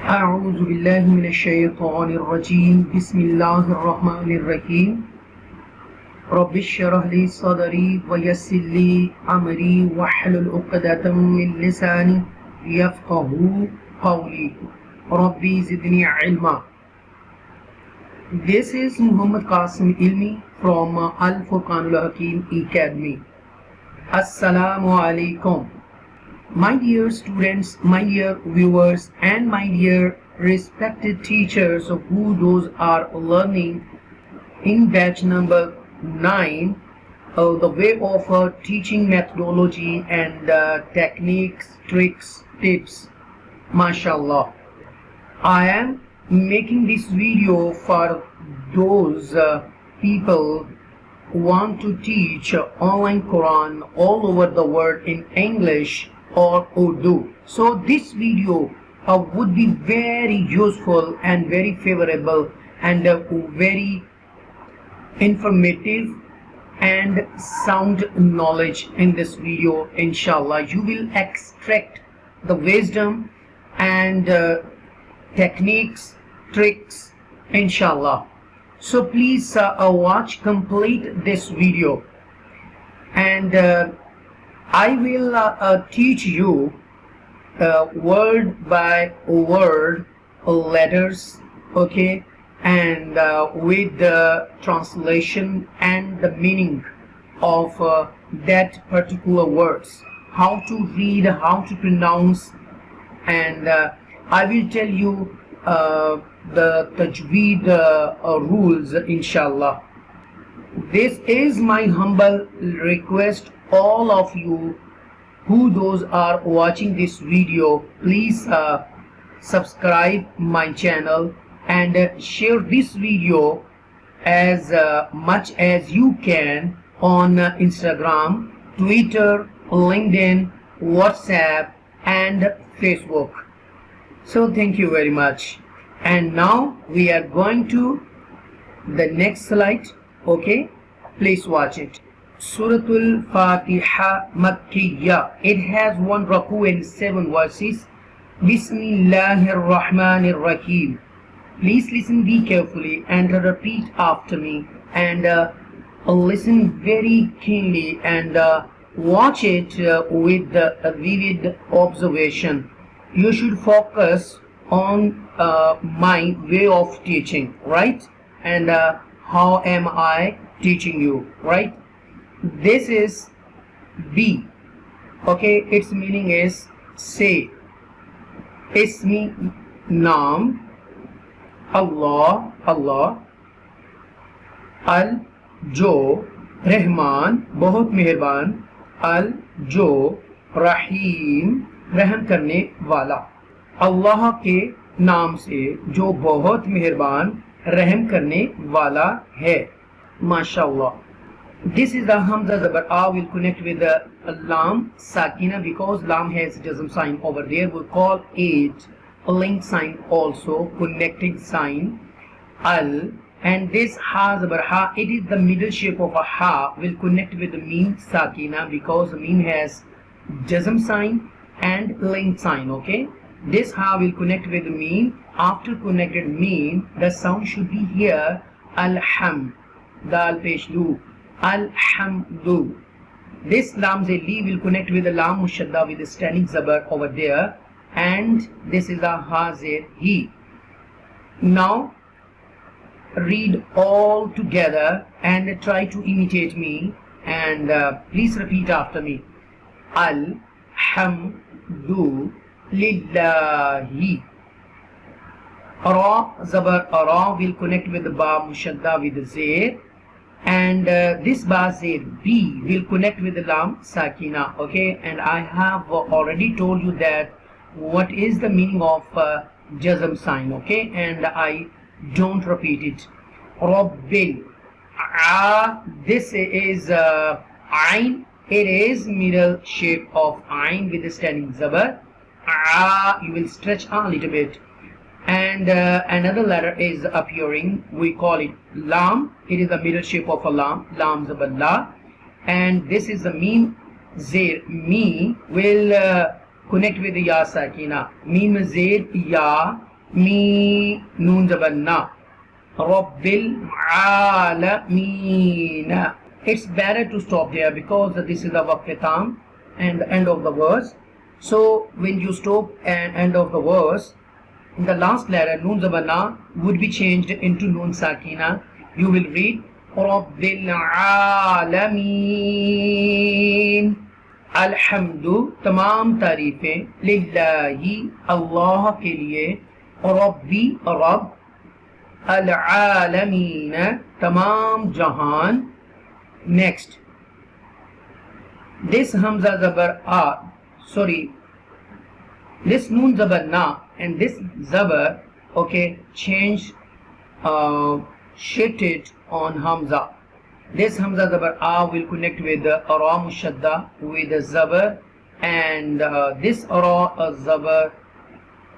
أعوذ بالله من الشيطان الرجيم بسم الله الرحمن الرحيم رب اشرح لي صدري ويسر لي أمري واحلل عقدة من لساني يفقهوا قولي ربي زدني علما. This is Muhammad Qasim Ilmi from Al-Furqan Hakeem Academy. Assalamu alaikum. My dear students, my dear viewers, and my dear respected teachers who those are learning in batch number 9 the way of teaching methodology and techniques, tricks, tips. MashaAllah. I am making this video for those people who want to teach online Quran all over the world in English or Urdu. So this video would be very useful and very favorable and very informative and sound knowledge in this video. Inshallah, you will extract the wisdom and techniques, tricks, inshallah. So please watch complete this video, and I will teach you word by word letters, okay, and with the translation and the meaning of that particular words, how to read, how to pronounce, and I will tell you the tajweed rules, inshallah. This is my humble request. All of you who those are watching this video, please subscribe my channel and share this video as much as you can on Instagram, Twitter, LinkedIn, WhatsApp and Facebook. So thank you very much. And now we are going to the next slide. Okay, please watch it. Surah Fatiha Makkiyya. It has 1 raku and 7 verses. Bismillahir Rahmanir Rahim. Please listen be carefully and repeat after me, and listen very keenly and watch it with a vivid observation. You should focus on my way of teaching, right? And how am I teaching you, right? This is B. Okay, its meaning is say. Ismi naam Allah, Allah. Al jo Rahman बहुत मेहरबान. अल जो रहीम रहम करने वाला. अल्लाह के नाम से जो बहुत मेहरबान रहम करने वाला है. माशाअल्लाह. This is the Hamza Zabar A will connect with the Lam Sakina, because Lam has jazm sign over there. We call it a link sign also, connecting sign. Al, and this Ha Zabar Ha, it is the middle shape of a Ha, will connect with the Mim Sakina, because the Mim has jazm sign and link sign. Okay, this Ha will connect with the Mim. After connected Mim, the sound should be here. Al-Ham, Dal Peshlu. Alhamdu. This Lam Li will connect with the Lam Mushadda with the standing Zabar over there, and this is the Hazir He. Now read all together and try to imitate me, and please repeat after me. Alhamdu Lillahi. Ra Zabar Ra will connect with the Ba Mushadda with the Zair, and this ba zir B will connect with the lam sakina. Okay, and I have already told you that what is the meaning of jazm sign. Okay, and I don't repeat it. Rabbil a, this is ain. It is middle shape of ain with the standing zabar. A, you will stretch a little bit, and another letter is appearing. We call it lam. It is the middle shape of a lam, lam zabar la, and this is the mim zir. Mi will connect with the ya sakina. Mim zir ya मी नून ज़बर ना, Rabbil Alameen. It's better to stop there because this is the waqf tam and the end of the verse. So when you stop at end of the verse, the last letter noon zabana would be changed into noon sakina. You will read Rabbil Alameen. Alhamdu, तमाम तारीफें लिल्लाही अल्लाह के लिए, रब्बी रब, al-alameen, tamam jahan. Next, this hamza zabar this noon zabar na and this zabar, okay, change, shifted on hamza. This hamza zabar will connect with the ra mushadda with the zabar, and this ra zabar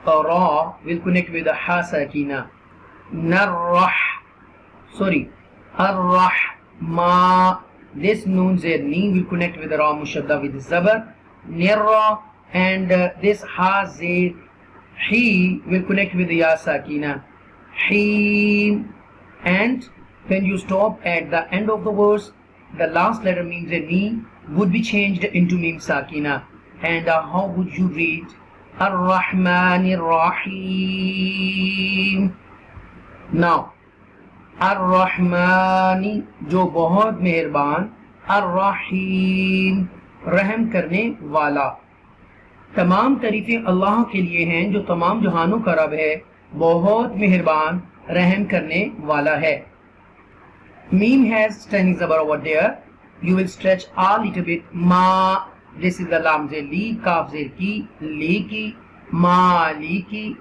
ra will connect with the ha sakina. Ar-Rahma. This noon zerni will connect with the ra mushadda with the zabar nirra, and this ha zer he will connect with the ya sakina him. And when you stop at the end of the verse, the last letter mim zerni would be changed into mim sakina. And how would you read? Ar-Rahmanir Rahim. Now, Ar-Rahmani, जो बहुत मेहरबान, Ar-Rahim, रहम करने वाला. तमाम तारीफें अल्लाह के लिए हैं जो तमाम जहानों का रब है, बहुत मेहरबान, रहम करने वाला है. Meme has standing zabar over there. You will stretch a little bit. Ma, this is the lam zer li, kaf zer ki, li ki, ma li ki.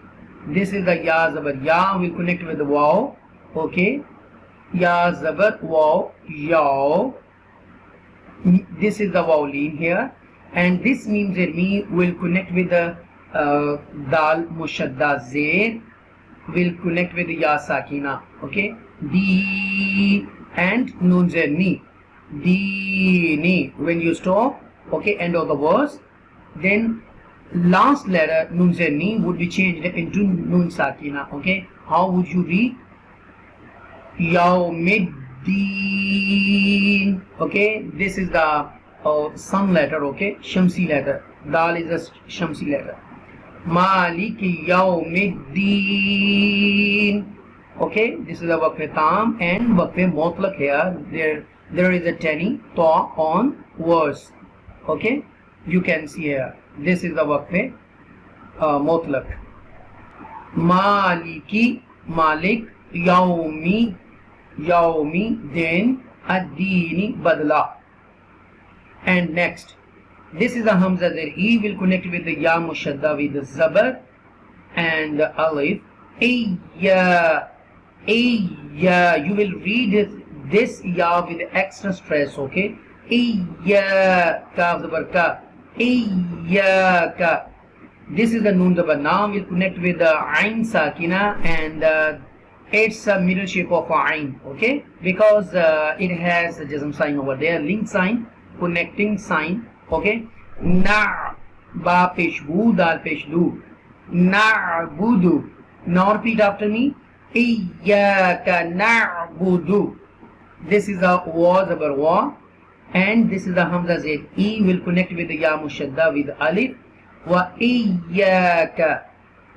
This is the ya zabar ya, will connect with the waw. Okay, ya zabar waw, yaw. This is the waw lean here, and this meme zer mi will connect with the dal mushadda zer, will connect with the ya sakina. Okay, di and nun zer ni, di ni. When you stop, okay, end of the verse, then last letter nun zer ni would be changed into nun sakina. Okay, how would you read? Yawmiddin. Okay, this is the sun letter. Okay, shamsi letter. Dal is a shamsi letter. Maliki Yawmiddin. Okay, this is the waqf tam and waqf mutlaq here. There is a tani ta on verse. Okay, you can see here. This is the waqf mutlaq. Maliki, Malik, Yawmi, then Ad-Dini, Badla. And next, this is the hamza zer e, will connect with the ya mushadda with the zabar and the alif. Ayya. You will read this ya with extra stress. Okay, Ayya, kaf zabar ka, Ayyaka. This is the noon zabar na, will connect with the ain sakina, and it's a middle shape of ain. Okay, because it has a jazm sign over there, link sign, connecting sign. Okay, na ba peshbu dal peshlu, na'budu. Now repeat after me. Iyyaka na'budu. This is the wa zabar wa, and this is the hamza z e, will connect with the ya mushadda with alif. Wa iyyaka,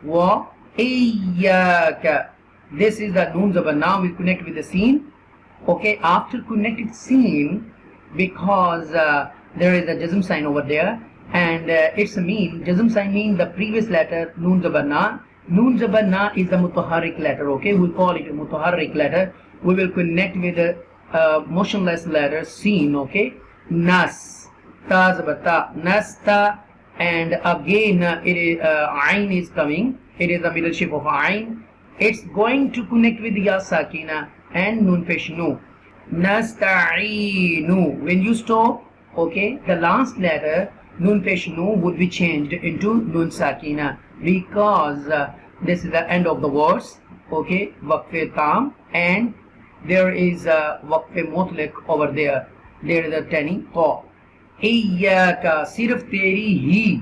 wa iyyaka. This is the noon zabar na, will connect with the sin. Okay, after connected sin, because there is a jazm sign over there, and it's a mean jazm sign mean the previous letter noon zabar na. Noon zabar na is the mutaharrik letter. Okay, we call it a mutaharrik letter. We will connect with the motionless letter sin. Okay, nas, ta zabar ta, nasta, and again it is ain is coming. It is the middle shape of ain. It's going to connect with ya sakina and nun pesh nu. Nasta'inu. When you stop, okay, the last letter nun pesh nu would be changed into nun sakina, because this is the end of the verse. Okay, waqf tam, and there is a waqf mutlaq over there. There is a tani ta. Iyyaka, sirf teri hi,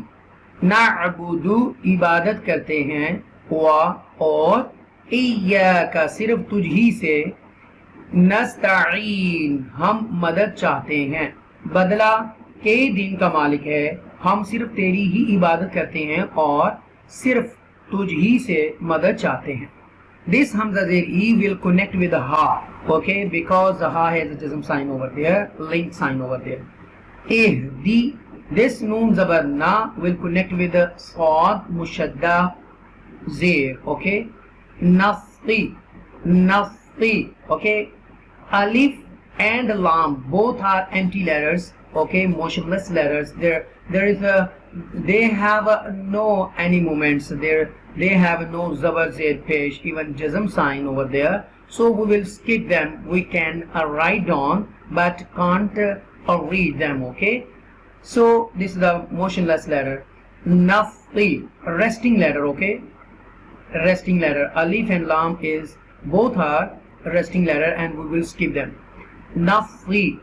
na'budu, ibadat karte hain, wa और इय्याका सिर्फ तुझ ही से, नस्तईन हम मदद चाहते हैं, बदला के दिन का मालिक है, हम सिर्फ तेरी ही इबादत करते हैं और सिर्फ तुझ ही से मदद चाहते हैं. This Hamza Zir E will connect with the Ha, okay, because the Ha has a jazm sign over there, link sign over there. Ihdi, this Noon Zabar Na will connect with the Sad Mushadda Zir, okay. Nasti, Nasti, okay. Alif and Lam both are empty letters, okay, motionless letters. They have no any movements there. They have no Zabar Zaid page, even Jazm sign over there. So we will skip them. We can write down but can't read them, okay. So this is the motionless letter. Nafi, resting letter, okay. Resting letter. Alif and Lam is both are resting letter and we will skip them. Nafi,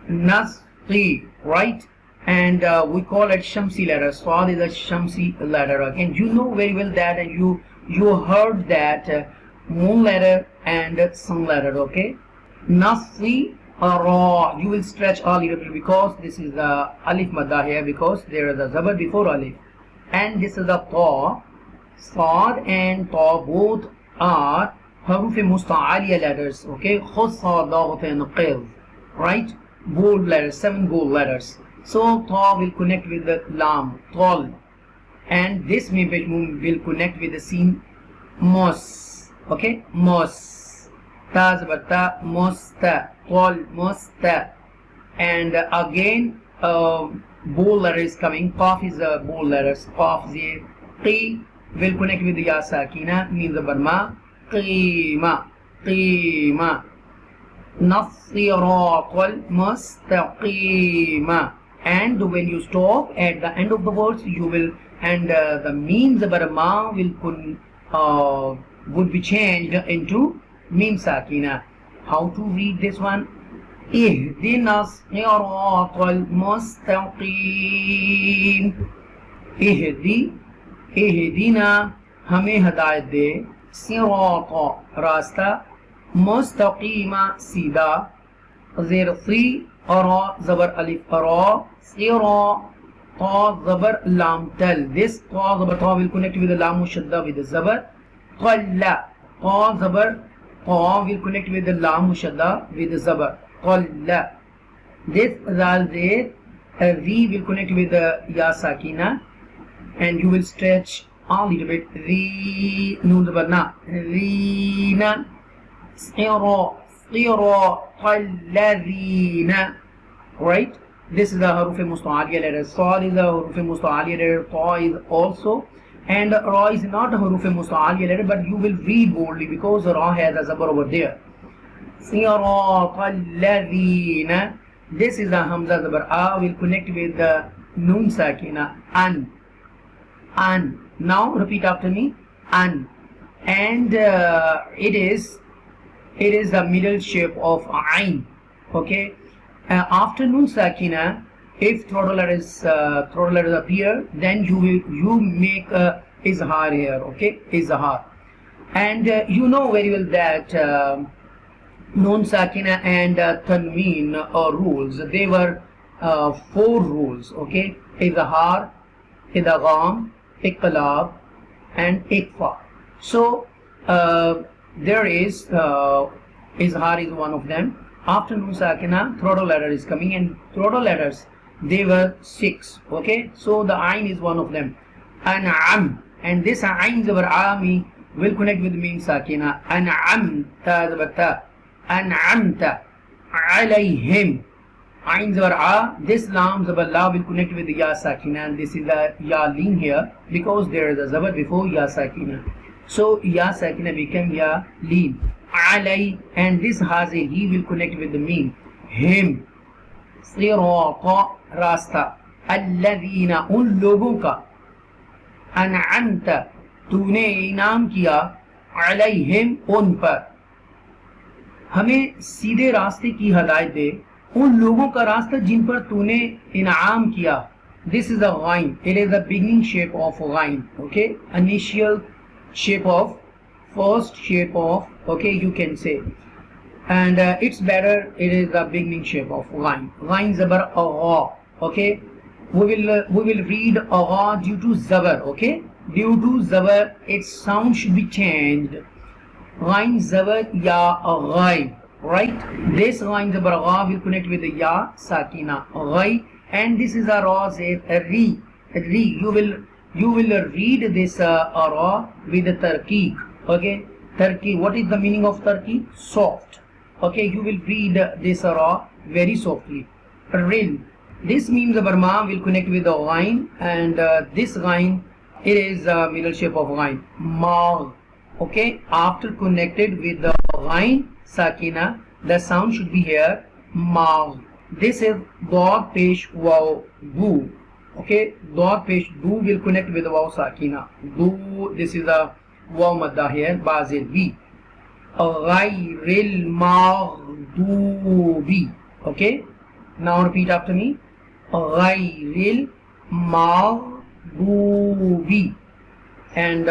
Nafi, right? And we call it Shamsi letter. Swad is a Shamsi letter. Again, you know very well that, and you heard that moon letter and sun letter, okay. Nasi Ra, you will stretch a little bit because this is the Alif Madda here, because there is a Zabar before Alif. And this is the Ta. Sad and Ta both are Haruf Musta'aliya letters, okay. Khussa, Dawat and Qil, right? Bold letters, 7 bold letters. So Ta will connect with the Lam, Tol, and this will connect with the Sin, Mos, okay, Mos, Ta Zabata, Mosta, Tol, Mosta, and again bold letter is coming. Qaf is a bold letters. Qaf, Zir, Qi will connect with the Ya Sakina, means the Barma, Qima, Qima, Nasiratul Mustaqima. And when you stop at the end of the words, you will, and the means of Barma will would be changed into Mim Sakina. How to read this one? Ihdina siratal mustaqim. Ihdina, हमें हिदायत दे, सिराता रास्ता, मुस्तकीमा सीधा, ज़ेर सी और ज़बर अलिफ रा, सिरा ta zabar lam tal. This ta zabar ta will connect with the lam mushadda with the zabar. Qalla, ta zabar ta will connect with the lam mushadda with the zabar. Qalla. This zal zayd V will connect with the ya sakina, and you will stretch a little bit. Ri noon zabar na, rina, sira, sira, qalladina. Right? This is the haruf musta'aliya letter. Sad is the haruf musta'aliya letter. Ta is also, and Ra is not a haruf musta'aliya letter, but you will read boldly because Ra has a zabar over there. Siratal ladhina. This is the hamza zabar. A will connect with the noon sakina. An. Now repeat after me. An. And it is the middle shape of ain. Okay. After noon sakina, if throat letters appear, then you make izhar here, okay, izhar. And you know very well that noon sakina and tanween rules. They were 4 rules, okay, izhar, idgham, iqlab, and ikhfa. So there is izhar is one of them. After noon sakina, throat letter is coming, and throat letters, they were 6, okay. So the ain is one of them. An'am, and this ain zabar ami will connect with mim sakina. An'amta zabata, an'amta alayhim. Ain zabar a, this lam zabar la will connect with the ya sakina, and this is the ya lin here because there is a zabar before ya sakina. So ya sakina became ya lin. Alay, and this has a he will connect with the mim. Him. Sirata, rasta. Alladhina, उन लोगों का. An'amta, तूने इनाम किया. Alayhim, उन पर. हमें सीधे रास्ते की हिदायत दे, उन लोगों का रास्ता जिन पर तूने इनाम किया. This is the ghain. It is the beginning shape of ghain. Okay, initial shape of, first shape of, okay, you can say. And it's better, it is the beginning shape of line. Line zabar agha, okay. We will read agha due to zabar, okay. Due to zabar, its sound should be changed. Line zabar ya ghai, right? This line zabar agha will connect with the ya sakina ghai, and this is a ra zay ri. You will read this ra with the tarqiq, okay. Tarqiq, what is the meaning of tarqiq? Soft, okay. You will read this ra very softly. Ril, this means the Burma will connect with the line, and this line, it is middle shape of line. Mag, okay. After connected with the line sakina, the sound should be here mag. This is dog pesh waw bu, okay. Dog pesh bu will connect with the waw sakina bu. This is the waw madda here, bazil b. Ghayril maghdubi, okay. Now repeat after me. Ghayril maghdubi, and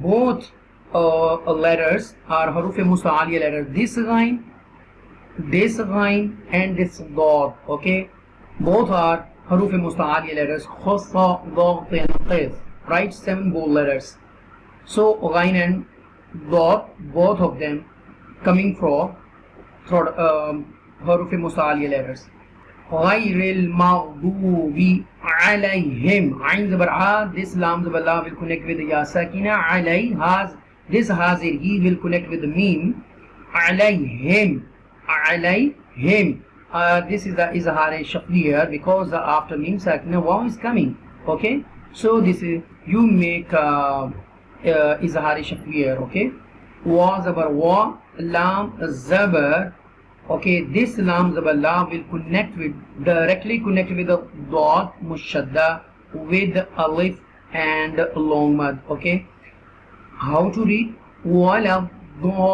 both letters are haruf musta'aliya letters. This line, and this dog, okay. Both are haruf musta'aliya letters. Khassa, dog, qaf, right? 7 bold letters. So line and dog, both of them coming from haruf musta'aliya letters. Ghayril maghdubi alayhim. Ain zabar a, this lam zabar la will connect with the ya sakina. Alay has, this hazir he will connect with the mim. Alayhim, alayhim. This is the izhar shafli here, because after mim sakina waw is coming, okay. So this is, you make izhar shafli here, okay. Wa zabar wa, lam zabar, okay. This lam zabar la will directly connect with the dot mushadda with alif and long mad, okay. How to read? Wala dallin.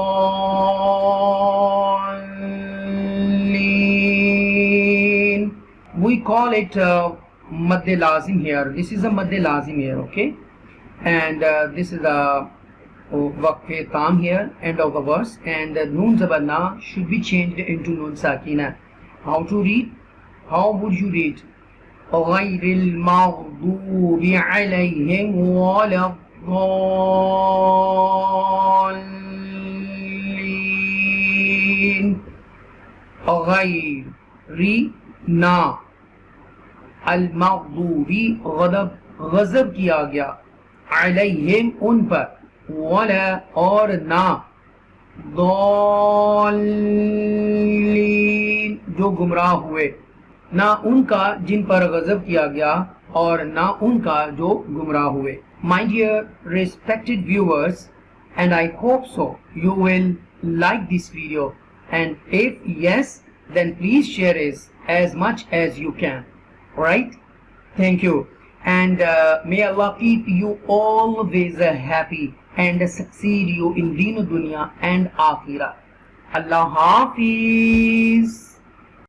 We call it madde lazim here. This is a madde lazim here, okay. And this is the waqf tam here, end of the verse, and noon zabar na should be changed into noon sakina. How to read? How would you read? Ghayril maghdubi alayhim wala dallin. Ghayri na, al maghdubi ghazab किया गया, alayhim उन पर, wala और ना, दौलीन जो गुमराह हुए, ना उनका जिन पर गजब किया गया और ना उनका जो गुमराह हुए. My dear respected viewers, and I hope so you will like this video, and if yes, then please share it as much as you can. Right? Thank you, and may Allah keep you always happy and succeed you in Deen Dunya and Akhirah. Allah Hafiz.